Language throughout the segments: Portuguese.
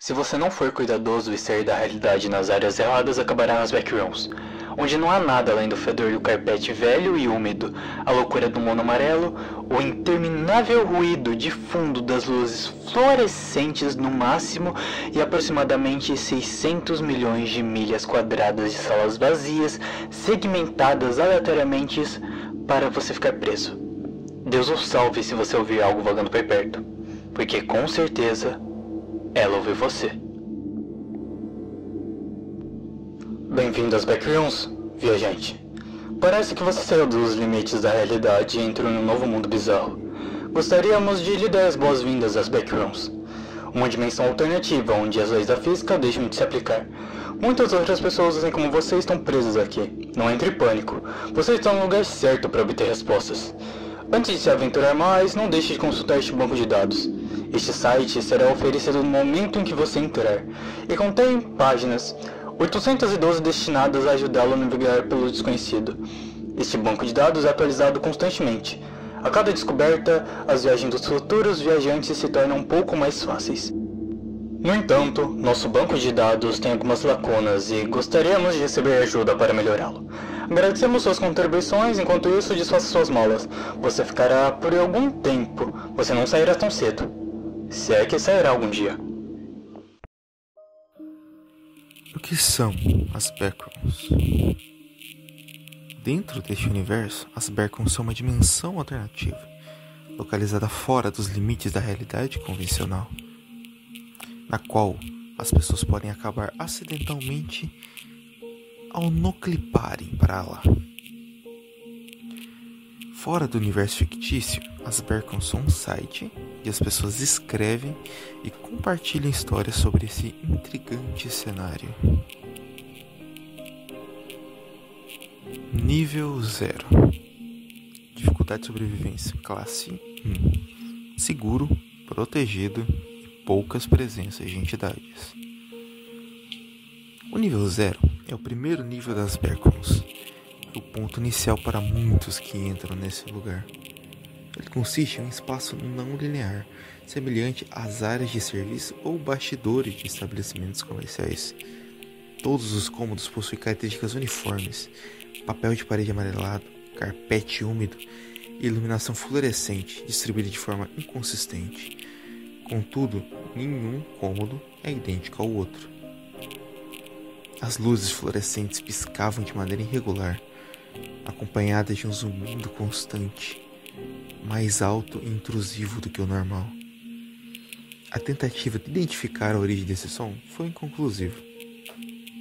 Se você não for cuidadoso e sair da realidade nas áreas erradas, acabará nas backrooms, onde não há nada além do fedor do carpete velho e úmido, a loucura do mono amarelo, o interminável ruído de fundo das luzes fluorescentes no máximo e aproximadamente 600 milhões de milhas quadradas de salas vazias, segmentadas aleatoriamente para você ficar preso. Deus o salve se você ouvir algo vagando por perto, porque com certeza ela ouviu você. Bem-vindo às Backrooms, viajante. Parece que você saiu dos limites da realidade e entrou em um novo mundo bizarro. Gostaríamos de lhe dar as boas-vindas às Backrooms, uma dimensão alternativa onde as leis da física deixam de se aplicar. Muitas outras pessoas, assim como você, estão presas aqui. Não entre em pânico. Você está no lugar certo para obter respostas. Antes de se aventurar mais, não deixe de consultar este banco de dados. Este site será oferecido no momento em que você entrar, e contém páginas 812 destinadas a ajudá-lo a navegar pelo desconhecido. Este banco de dados é atualizado constantemente. A cada descoberta, as viagens dos futuros viajantes se tornam um pouco mais fáceis. No entanto, nosso banco de dados tem algumas lacunas e gostaríamos de receber ajuda para melhorá-lo. Agradecemos suas contribuições, enquanto isso, desfaça suas malas. Você ficará por algum tempo, você não sairá tão cedo. Se é que sairá algum dia. O que são as Backrooms? Dentro deste universo, as Backrooms são uma dimensão alternativa, localizada fora dos limites da realidade convencional, na qual as pessoas podem acabar acidentalmente ao nocliparem para lá. Fora do universo fictício, as Backrooms são um site e as pessoas escrevem e compartilham histórias sobre esse intrigante cenário. Nível 0. Dificuldade de sobrevivência classe 1. Seguro, protegido e poucas presenças de entidades. O nível 0 é o primeiro nível das Backrooms, o ponto inicial para muitos que entram nesse lugar. Ele consiste em um espaço não linear, semelhante às áreas de serviço ou bastidores de estabelecimentos comerciais. Todos os cômodos possuem características uniformes, papel de parede amarelado, carpete úmido e iluminação fluorescente distribuída de forma inconsistente. Contudo, nenhum cômodo é idêntico ao outro. As luzes fluorescentes piscavam de maneira irregular, acompanhadas de um zumbido constante, mais alto e intrusivo do que o normal. A tentativa de identificar a origem desse som foi inconclusiva.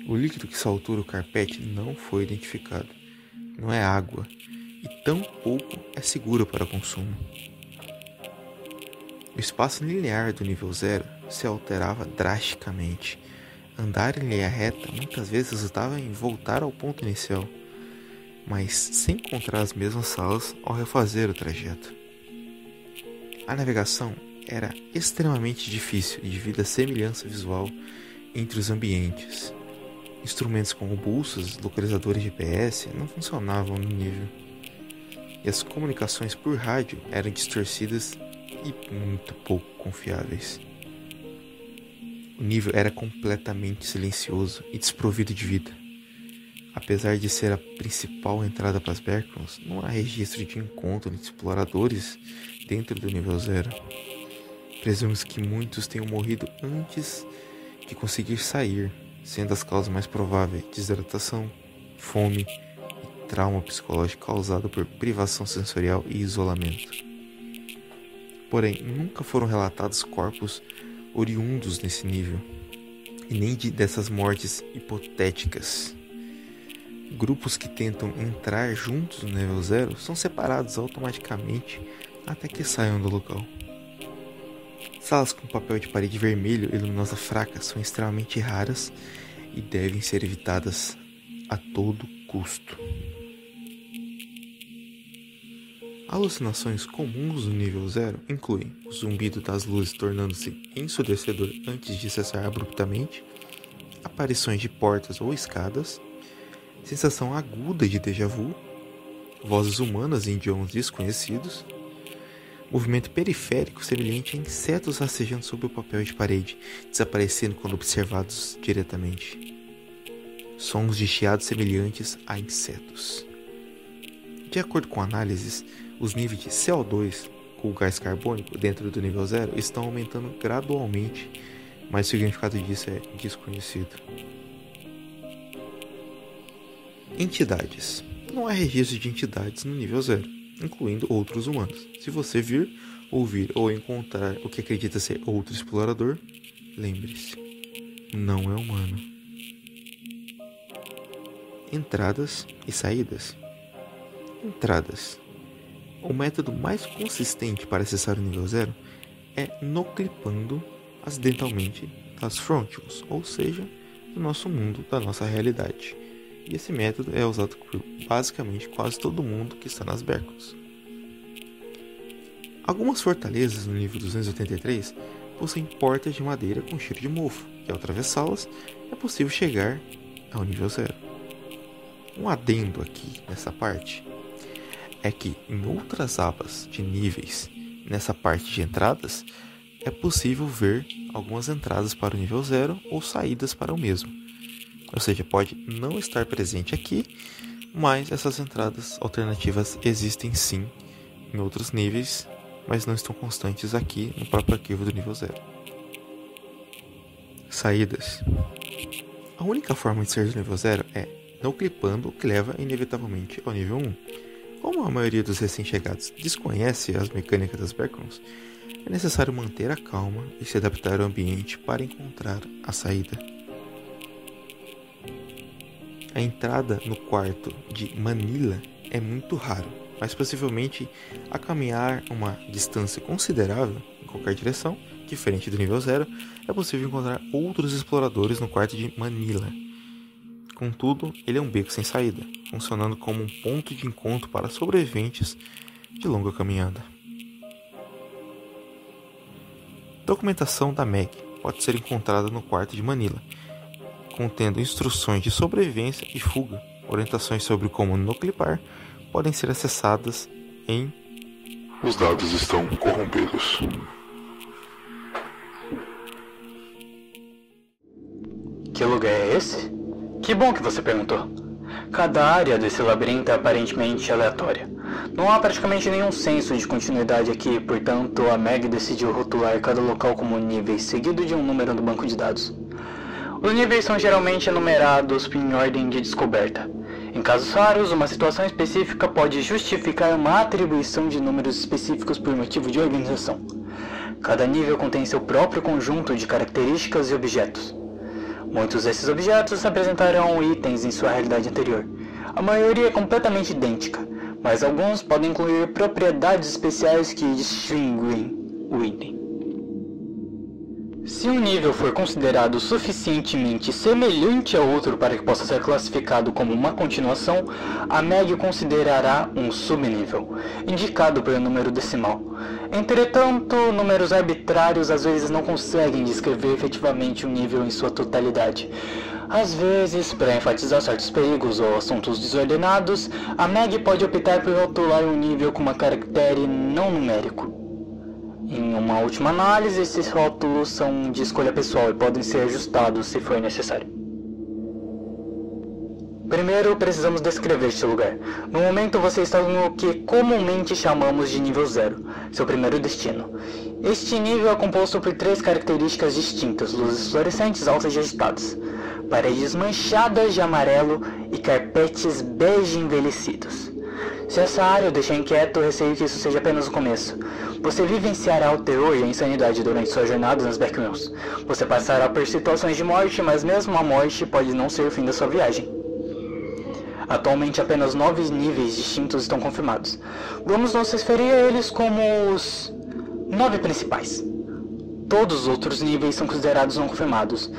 O líquido que saltura o carpete não foi identificado. Não é água e tampouco é seguro para consumo. O espaço linear do nível 0 se alterava drasticamente. Andar em linha reta muitas vezes resultava em voltar ao ponto inicial, mas sem encontrar as mesmas salas ao refazer o trajeto. A navegação era extremamente difícil devido à semelhança visual entre os ambientes. Instrumentos como bolsas, localizadores de GPS não funcionavam no nível, e as comunicações por rádio eram distorcidas e muito pouco confiáveis. O nível era completamente silencioso e desprovido de vida. Apesar de ser a principal entrada para as Backrooms, não há registro de encontro de exploradores dentro do nível 0. Presumimos que muitos tenham morrido antes de conseguir sair, sendo as causas mais prováveis desidratação, fome e trauma psicológico causado por privação sensorial e isolamento. Porém, nunca foram relatados corpos oriundos nesse nível, e nem dessas mortes hipotéticas. Grupos que tentam entrar juntos no nível 0 são separados automaticamente até que saiam do local. Salas com papel de parede vermelho e luminosa fraca são extremamente raras e devem ser evitadas a todo custo. Alucinações comuns no nível 0 incluem o zumbido das luzes tornando-se ensurdecedor antes de cessar abruptamente, aparições de portas ou escadas, sensação aguda de déjà vu, vozes humanas em idiomas desconhecidos, movimento periférico semelhante a insetos rastejando sobre o papel de parede, desaparecendo quando observados diretamente. Sons de chiado semelhantes a insetos. De acordo com análises, os níveis de CO2, com o gás carbônico, dentro do nível 0 estão aumentando gradualmente, mas o significado disso é desconhecido. Entidades. Não há registro de entidades no nível 0, incluindo outros humanos. Se você vir, ouvir ou encontrar o que acredita ser outro explorador, lembre-se, não é humano. Entradas e saídas. Entradas. O método mais consistente para acessar o nível 0 é noclipando acidentalmente das frontions, ou seja, do nosso mundo, da nossa realidade. E esse método é usado por basicamente quase todo mundo que está nas Backrooms. Algumas fortalezas no nível 283 possuem portas de madeira com cheiro de mofo, e ao atravessá-las é possível chegar ao nível 0. Um adendo aqui nessa parte é que em outras abas de níveis, nessa parte de entradas, é possível ver algumas entradas para o nível 0 ou saídas para o mesmo. Ou seja, pode não estar presente aqui, mas essas entradas alternativas existem sim em outros níveis, mas não estão constantes aqui no próprio arquivo do nível 0. Saídas. A única forma de sair do nível 0 é não clipando, o que leva inevitavelmente ao nível 1. Como a maioria dos recém-chegados desconhece as mecânicas das Backrooms, é necessário manter a calma e se adaptar ao ambiente para encontrar a saída. A entrada no quarto de Manila é muito raro, mas possivelmente a caminhar uma distância considerável em qualquer direção, diferente do nível 0, é possível encontrar outros exploradores no quarto de Manila. Contudo, ele é um beco sem saída, funcionando como um ponto de encontro para sobreviventes de longa caminhada. Documentação da Meg pode ser encontrada no quarto de Manila, contendo instruções de sobrevivência e fuga. Orientações sobre como noclipar podem ser acessadas em Os dados estão corrompidos. Que lugar é esse? Que bom que você perguntou. Cada área desse labirinto é aparentemente aleatória. Não há praticamente nenhum senso de continuidade aqui, portanto a Meg decidiu rotular cada local como níveis, seguido de um número no banco de dados. Os níveis são geralmente enumerados em ordem de descoberta. Em casos raros, uma situação específica pode justificar uma atribuição de números específicos por motivo de organização. Cada nível contém seu próprio conjunto de características e objetos. Muitos desses objetos apresentarão itens em sua realidade anterior. A maioria é completamente idêntica, mas alguns podem incluir propriedades especiais que distinguem o item. Se um nível for considerado suficientemente semelhante a outro para que possa ser classificado como uma continuação, a Meg considerará um subnível, indicado pelo número decimal. Entretanto, números arbitrários às vezes não conseguem descrever efetivamente um nível em sua totalidade. Às vezes, para enfatizar certos perigos ou assuntos desordenados, a Meg pode optar por rotular um nível com um caractere não numérico. Em uma última análise, esses rótulos são de escolha pessoal e podem ser ajustados se for necessário. Primeiro, precisamos descrever este lugar. No momento, você está no que comumente chamamos de nível 0, seu primeiro destino. Este nível é composto por 3 características distintas: luzes fluorescentes altas e agitadas, paredes manchadas de amarelo e carpetes bege envelhecidos. Se essa área o deixar inquieto, receio que isso seja apenas o começo. Você vivenciará o terror e a insanidade durante sua jornada nas Backrooms. Você passará por situações de morte, mas mesmo a morte pode não ser o fim da sua viagem. Atualmente apenas 9 níveis distintos estão confirmados. Vamos nos referir a eles como os 9 principais. Todos os outros níveis são considerados não confirmados.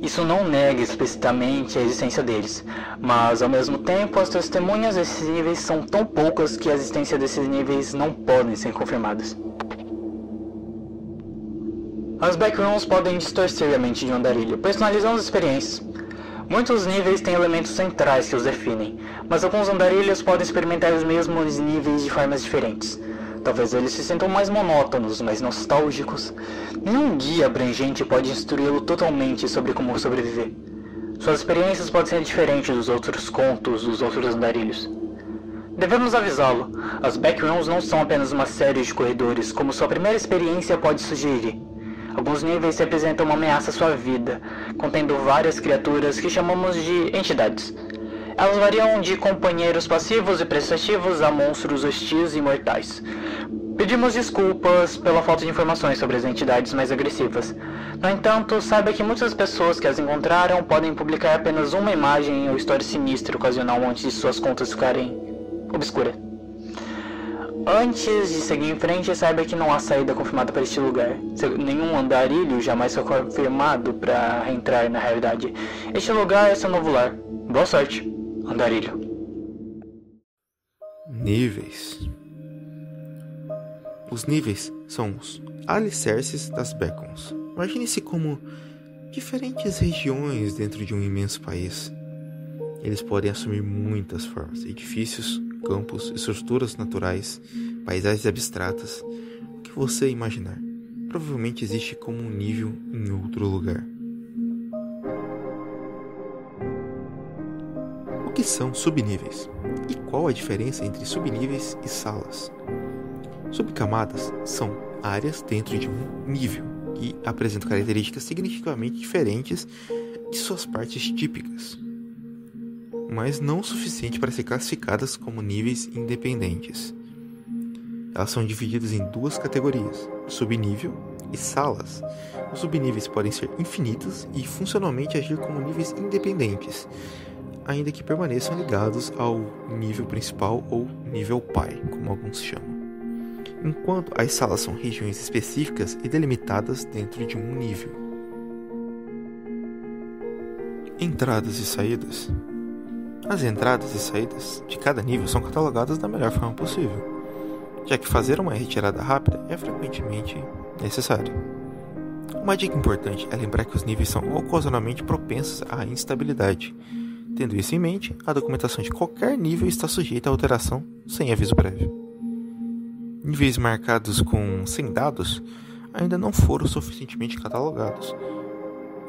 Isso não nega explicitamente a existência deles, mas ao mesmo tempo as testemunhas desses níveis são tão poucas que a existência desses níveis não podem ser confirmadas. As Backrooms podem distorcer a mente de um andarilho, personalizando as experiências. Muitos níveis têm elementos centrais que os definem, mas alguns andarilhos podem experimentar os mesmos níveis de formas diferentes. Talvez eles se sintam mais monótonos, mais nostálgicos. Nenhum guia abrangente pode instruí-lo totalmente sobre como sobreviver. Suas experiências podem ser diferentes dos outros contos, dos outros andarilhos. Devemos avisá-lo, as Backrooms não são apenas uma série de corredores, como sua primeira experiência pode sugerir. Alguns níveis representam uma ameaça à sua vida, contendo várias criaturas que chamamos de entidades. Elas variam de companheiros passivos e prestativos a monstros hostis e mortais. Pedimos desculpas pela falta de informações sobre as entidades mais agressivas. No entanto, saiba que muitas pessoas que as encontraram podem publicar apenas uma imagem ou história sinistra ocasional antes de suas contas ficarem obscuras. Antes de seguir em frente, saiba que não há saída confirmada para este lugar. Nenhum andarilho jamais foi confirmado para reentrar na realidade. Este lugar é seu novo lar. Boa sorte, andarilho. Níveis. Os níveis são os alicerces das Backrooms. Imagine-se como diferentes regiões dentro de um imenso país. Eles podem assumir muitas formas: edifícios, campos, estruturas naturais, paisagens abstratas, o que você imaginar. Provavelmente existe como um nível em outro lugar. O que são subníveis? E qual a diferença entre subníveis e salas? Subcamadas são áreas dentro de um nível que apresentam características significativamente diferentes de suas partes típicas, mas não o suficiente para ser classificadas como níveis independentes. Elas são divididas em duas categorias: subnível e salas. Os subníveis podem ser infinitos e funcionalmente agir como níveis independentes, ainda que permaneçam ligados ao nível principal ou nível pai, como alguns chamam. Enquanto as salas são regiões específicas e delimitadas dentro de um nível. Entradas e saídas. As entradas e saídas de cada nível são catalogadas da melhor forma possível, já que fazer uma retirada rápida é frequentemente necessário. Uma dica importante é lembrar que os níveis são ocasionalmente propensos à instabilidade. Tendo isso em mente, a documentação de qualquer nível está sujeita a alteração sem aviso prévio. Níveis marcados com 100 dados ainda não foram suficientemente catalogados.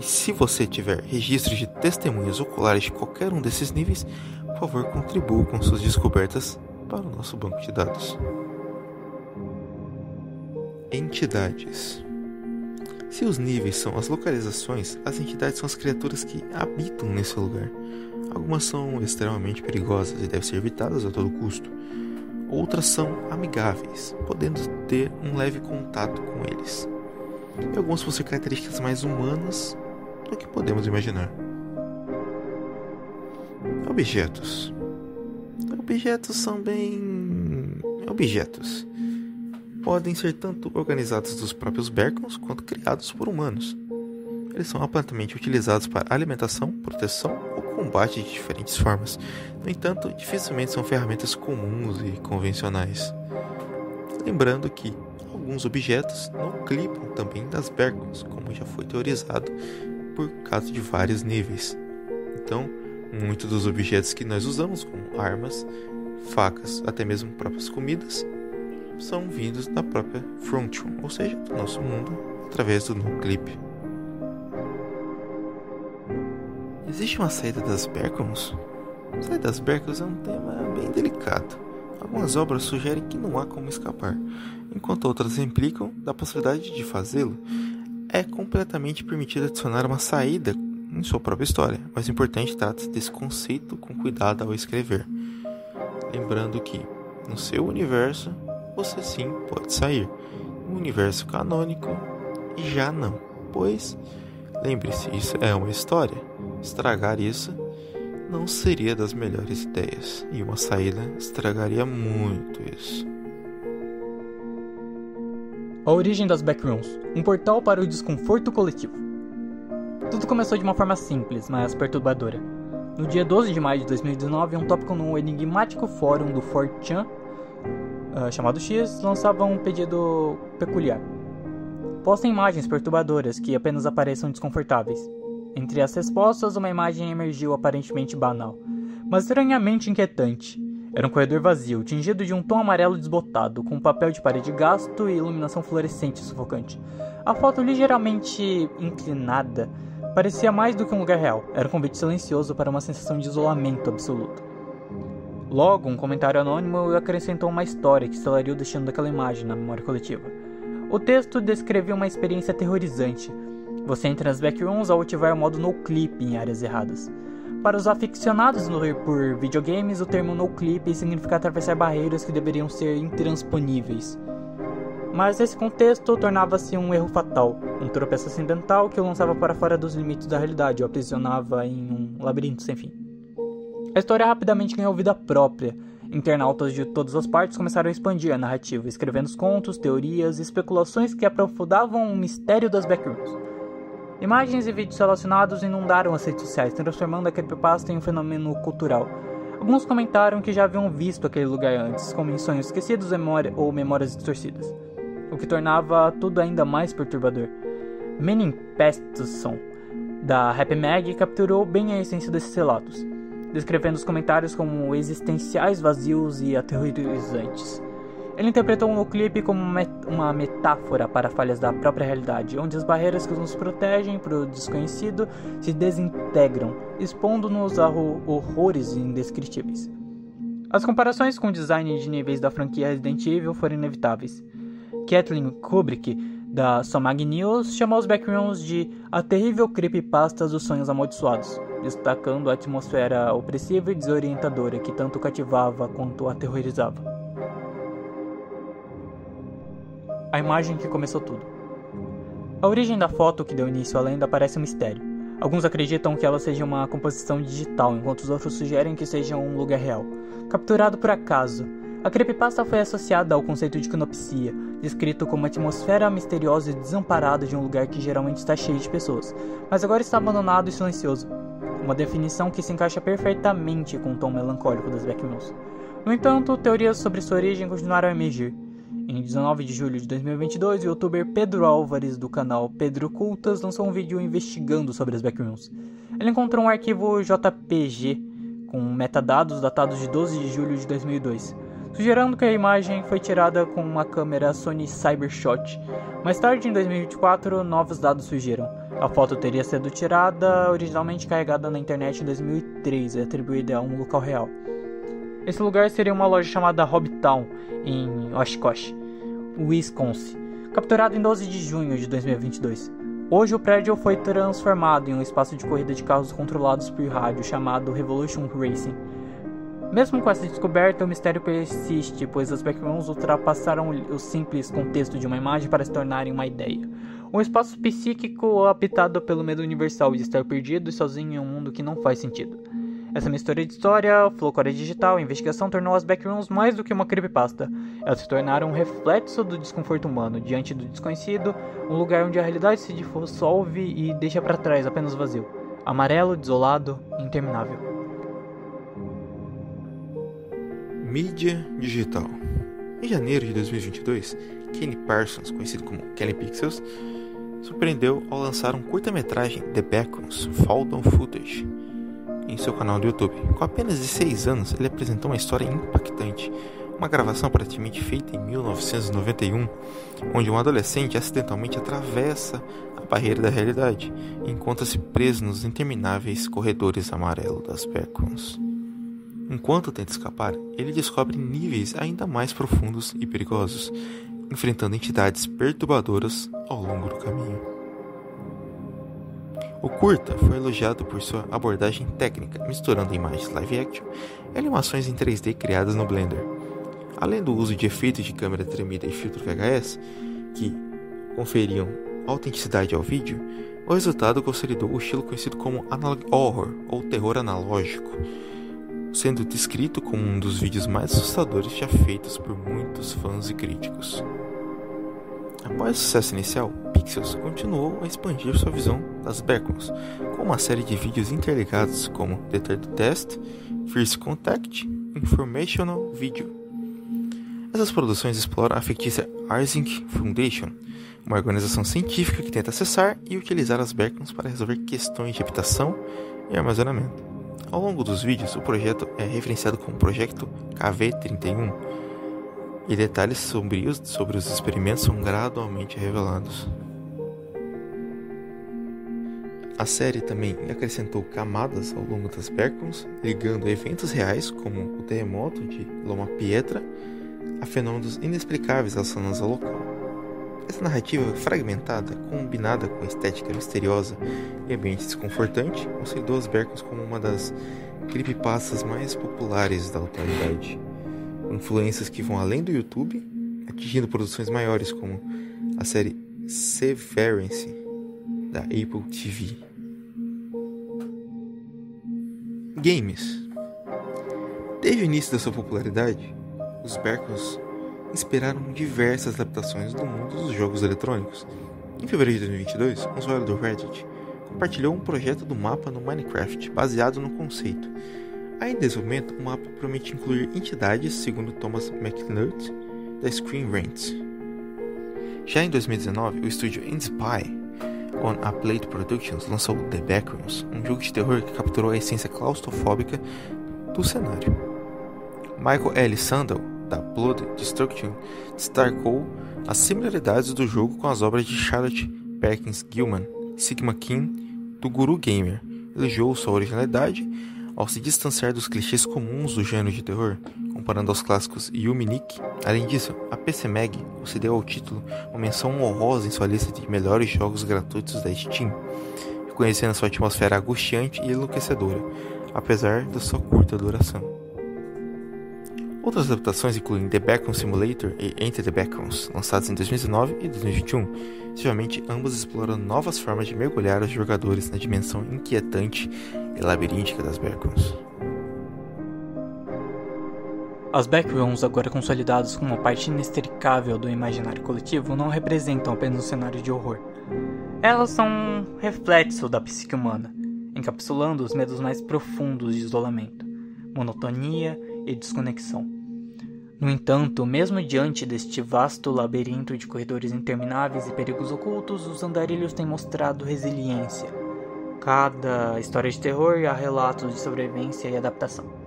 E se você tiver registros de testemunhas oculares de qualquer um desses níveis, por favor contribua com suas descobertas para o nosso banco de dados. Entidades. Se os níveis são as localizações, as entidades são as criaturas que habitam nesse lugar. Algumas são extremamente perigosas e devem ser evitadas a todo custo. Outras são amigáveis, podendo ter um leve contato com eles. E algumas possuem características mais humanas do que podemos imaginar. Objetos. Objetos são bem... objetos. Podem ser tanto organizados dos próprios Backrooms quanto criados por humanos. Eles são amplamente utilizados para alimentação, proteção ou combate de diferentes formas. No entanto, dificilmente são ferramentas comuns e convencionais. Lembrando que alguns objetos não clipam também das Backrooms, como já foi teorizado por causa de vários níveis. Então, muitos dos objetos que nós usamos, como armas, facas, até mesmo próprias comidas, são vindos da própria Frontrum, ou seja, do nosso mundo, através do NoClip. Existe uma saída das Backrooms? A saída das Backrooms é um tema bem delicado. Algumas obras sugerem que não há como escapar, enquanto outras implicam da possibilidade de fazê-lo. É completamente permitido adicionar uma saída em sua própria história, mas é importante tratar desse conceito com cuidado ao escrever. Lembrando que, no seu universo, você sim pode sair. No universo canônico, já não, pois, lembre-se, isso é uma história. Estragar isso não seria das melhores ideias, e uma saída estragaria muito isso. A origem das Backrooms, um portal para o desconforto coletivo. Tudo começou de uma forma simples, mas perturbadora. No dia 12 de maio de 2019, um tópico no enigmático fórum do 4chan, chamado X, lançava um pedido peculiar. Postem imagens perturbadoras que apenas apareçam desconfortáveis. Entre as respostas, uma imagem emergiu aparentemente banal, mas estranhamente inquietante. Era um corredor vazio, tingido de um tom amarelo desbotado, com papel de parede gasto e iluminação fluorescente sufocante. A foto, ligeiramente inclinada, parecia mais do que um lugar real. Era um convite silencioso para uma sensação de isolamento absoluto. Logo, um comentário anônimo acrescentou uma história que selaria o destino daquela imagem na memória coletiva. O texto descrevia uma experiência aterrorizante. Você entra nas backrooms ao ativar o modo no-clip em áreas erradas. Para os aficionados por videogames, o termo no-clip significa atravessar barreiras que deveriam ser intransponíveis. Mas esse contexto tornava-se um erro fatal, um tropeço acidental que o lançava para fora dos limites da realidade e o aprisionava em um labirinto sem fim. A história rapidamente ganhou vida própria. Internautas de todas as partes começaram a expandir a narrativa, escrevendo contos, teorias e especulações que aprofundavam o mistério das backrooms. Imagens e vídeos relacionados inundaram as redes sociais, transformando a creepypasta em um fenômeno cultural. Alguns comentaram que já haviam visto aquele lugar antes, como em sonhos esquecidos ou memórias distorcidas, o que tornava tudo ainda mais perturbador. Manning Pestson, da Happy Mag, capturou bem a essência desses relatos, descrevendo os comentários como existenciais, vazios e aterrorizantes. Ele interpretou no clipe como uma metáfora para falhas da própria realidade, onde as barreiras que nos protegem para o desconhecido se desintegram, expondo-nos a horrores indescritíveis. As comparações com o design de níveis da franquia Resident Evil foram inevitáveis. Kathleen Kubrick, da Somag News, chamou os backrooms de a terrível creepypasta dos sonhos amaldiçoados, destacando a atmosfera opressiva e desorientadora que tanto cativava quanto aterrorizava. A imagem que começou tudo. A origem da foto que deu início à lenda parece um mistério. Alguns acreditam que ela seja uma composição digital, enquanto os outros sugerem que seja um lugar real, capturado por acaso. A creepypasta foi associada ao conceito de quinopsia, descrito como uma atmosfera misteriosa e desamparada de um lugar que geralmente está cheio de pessoas, mas agora está abandonado e silencioso. Uma definição que se encaixa perfeitamente com o tom melancólico das backrooms. No entanto, teorias sobre sua origem continuaram a emergir. Em 19 de julho de 2022, o youtuber Pedro Álvares, do canal Pedro Cultas, lançou um vídeo investigando sobre as backrooms. Ele encontrou um arquivo JPG com metadados datados de 12 de julho de 2002, sugerindo que a imagem foi tirada com uma câmera Sony Cybershot. Mais tarde, em 2024, novos dados surgiram. A foto teria sido tirada, originalmente carregada na internet em 2003 e atribuída a um local real. Esse lugar seria uma loja chamada Hobbitown, em Oshkosh, Wisconsin, capturado em 12 de junho de 2022. Hoje o prédio foi transformado em um espaço de corrida de carros controlados por rádio chamado Revolution Racing. Mesmo com essa descoberta, o mistério persiste, pois as backrooms ultrapassaram o simples contexto de uma imagem para se tornarem uma ideia. Um espaço psíquico habitado pelo medo universal de estar perdido e sozinho em um mundo que não faz sentido. Essa mistura de história, folclore digital e investigação tornou as backrooms mais do que uma creepypasta. Elas se tornaram um reflexo do desconforto humano diante do desconhecido, um lugar onde a realidade se dissolve e deixa para trás apenas vazio, amarelo, desolado e interminável. Mídia digital. Em janeiro de 2022, Kenny Parsons, conhecido como Kenny Pixels, surpreendeu ao lançar um curta-metragem The Backrooms Found Footage em seu canal do YouTube. Com apenas 16 anos, ele apresentou uma história impactante, uma gravação aparentemente feita em 1991, onde um adolescente acidentalmente atravessa a barreira da realidade e encontra-se preso nos intermináveis corredores amarelos das backrooms. Enquanto tenta escapar, ele descobre níveis ainda mais profundos e perigosos, enfrentando entidades perturbadoras ao longo do caminho. O curta foi elogiado por sua abordagem técnica, misturando imagens live action e animações em 3D criadas no Blender. Além do uso de efeitos de câmera tremida e filtro VHS, que conferiam autenticidade ao vídeo, o resultado consolidou o estilo conhecido como Analog Horror, ou terror analógico, sendo descrito como um dos vídeos mais assustadores já feitos por muitos fãs e críticos. Após o sucesso inicial, Pixels continuou a expandir sua visão das backrooms, com uma série de vídeos interligados como The Third Test, First Contact e Informational Video. Essas produções exploram a fictícia Arsync Foundation, uma organização científica que tenta acessar e utilizar as backrooms para resolver questões de habitação e armazenamento. Ao longo dos vídeos, o projeto é referenciado como Projeto KV-31 e detalhes sombrios sobre os experimentos são gradualmente revelados. A série também acrescentou camadas ao longo das backrooms, ligando eventos reais como o terremoto de Loma Pietra a fenômenos inexplicáveis relacionados ao local. Essa narrativa fragmentada, combinada com a estética misteriosa e ambiente desconfortante, consolidou as backrooms como uma das creepypastas mais populares da atualidade, com influências que vão além do YouTube, atingindo produções maiores como a série Severance da Apple TV. Games. Desde o início da sua popularidade, os backrooms inspiraram diversas adaptações do mundo dos jogos eletrônicos. Em fevereiro de 2022, um usuário do Reddit compartilhou um projeto do mapa no Minecraft baseado no conceito. Ainda nesse momento, o mapa promete incluir entidades, segundo Thomas McNulty, da Screen Rant. Já em 2019, o estúdio Inspire on a Plate Productions lançou The Backrooms, um jogo de terror que capturou a essência claustrofóbica do cenário. Michael L. Sandel, da Blood Destruction, destacou as similaridades do jogo com as obras de Charlotte Perkins Gilman e Sigma King do Guru Gamer. Elogiou sua originalidade ao se distanciar dos clichês comuns do gênero de terror, comparando aos clássicos Yumi Nikki. Além disso, a PC Mag concedeu ao título uma menção honrosa em sua lista de melhores jogos gratuitos da Steam, reconhecendo sua atmosfera angustiante e enlouquecedora, apesar da sua curta duração. Outras adaptações incluem The Backroom Simulator e Enter the Backrooms, lançados em 2019 e 2021. Possivelmente, ambas exploram novas formas de mergulhar os jogadores na dimensão inquietante e labiríntica das backrooms. As backrooms, agora consolidadas como uma parte inextricável do imaginário coletivo, não representam apenas um cenário de horror. Elas são um reflexo da psique humana, encapsulando os medos mais profundos de isolamento, monotonia e desconexão. No entanto, mesmo diante deste vasto labirinto de corredores intermináveis e perigos ocultos, os andarilhos têm mostrado resiliência. Cada história de terror há relatos de sobrevivência e adaptação.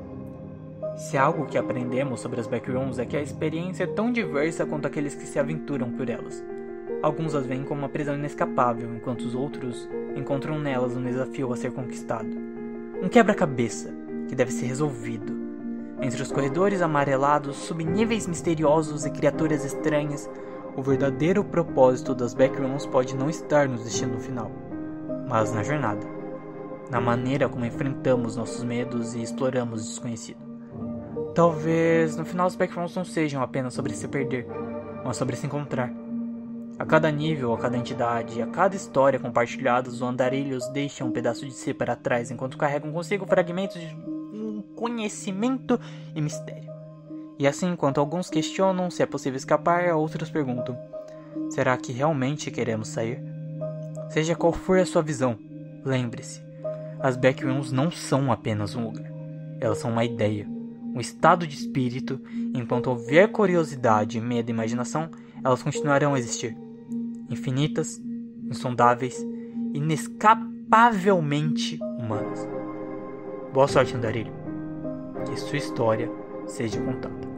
Se há algo que aprendemos sobre as backrooms é que a experiência é tão diversa quanto aqueles que se aventuram por elas. Alguns as veem como uma prisão inescapável, enquanto os outros encontram nelas um desafio a ser conquistado. Um quebra-cabeça que deve ser resolvido. Entre os corredores amarelados, subníveis misteriosos e criaturas estranhas, o verdadeiro propósito das backrooms pode não estar no destino final, mas na jornada, na maneira como enfrentamos nossos medos e exploramos o desconhecido. Talvez no final as backrooms não sejam apenas sobre se perder, mas sobre se encontrar. A cada nível, a cada entidade, a cada história compartilhada, os andarilhos deixam um pedaço de si para trás enquanto carregam consigo fragmentos de conhecimento e mistério. E assim, enquanto alguns questionam se é possível escapar, outros perguntam: será que realmente queremos sair? Seja qual for a sua visão, lembre-se, as backrooms não são apenas um lugar. Elas são uma ideia, um estado de espírito. Enquanto houver curiosidade, medo e imaginação, elas continuarão a existir. Infinitas, insondáveis, inescapavelmente humanas. Boa sorte, andarilho. Que sua história seja contada.